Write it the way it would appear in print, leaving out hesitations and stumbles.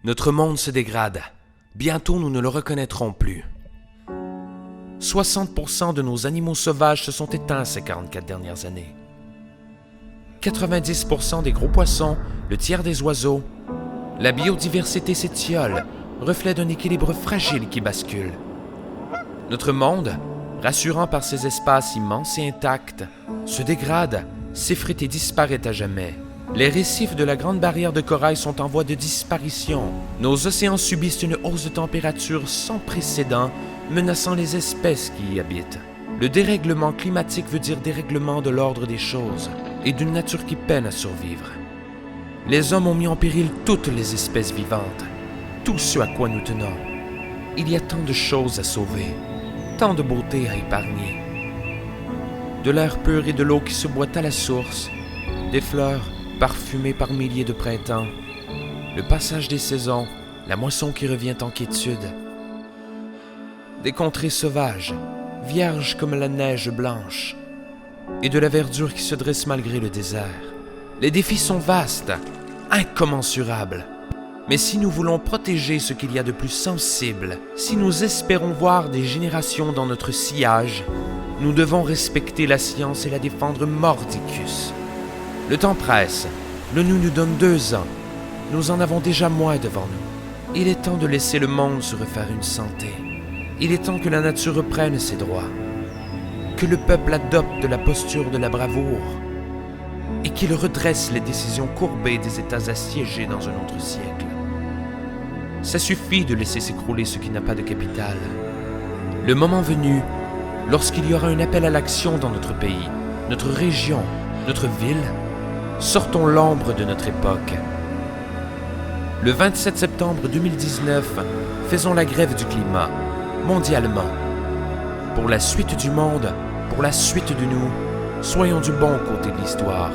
Notre monde se dégrade. Bientôt, nous ne le reconnaîtrons plus. 60% de nos animaux sauvages se sont éteints ces 44 dernières années. 90% des gros poissons, le tiers des oiseaux. La biodiversité s'étiole, reflet d'un équilibre fragile qui bascule. Notre monde, rassurant par ses espaces immenses et intacts, se dégrade, s'effrite et disparaît à jamais. Les récifs de la Grande Barrière de Corail sont en voie de disparition. Nos océans subissent une hausse de température sans précédent, menaçant les espèces qui y habitent. Le dérèglement climatique veut dire dérèglement de l'ordre des choses et d'une nature qui peine à survivre. Les hommes ont mis en péril toutes les espèces vivantes, tout ce à quoi nous tenons. Il y a tant de choses à sauver, tant de beauté à épargner. De l'air pur et de l'eau qui se boit à la source, des fleurs parfumées par milliers de printemps, le passage des saisons, la moisson qui revient en quiétude. Des contrées sauvages, vierges comme la neige blanche, et de la verdure qui se dresse malgré le désert. Les défis sont vastes, incommensurables. Mais si nous voulons protéger ce qu'il y a de plus sensible, si nous espérons voir des générations dans notre sillage, nous devons respecter la science et la défendre mordicus. Le temps presse. L'ONU nous donne 2 ans. Nous en avons déjà moins devant nous. Il est temps de laisser le monde se refaire une santé. Il est temps que la nature reprenne ses droits. Que le peuple adopte la posture de la bravoure. Et qu'il redresse les décisions courbées des États assiégés dans un autre siècle. Ça suffit de laisser s'écrouler ce qui n'a pas de capital. Le moment venu, lorsqu'il y aura un appel à l'action dans notre pays, notre région, notre ville, sortons l'ombre de notre époque. Le 27 septembre 2019, faisons la grève du climat, mondialement. Pour la suite du monde, pour la suite de nous, soyons du bon côté de l'histoire.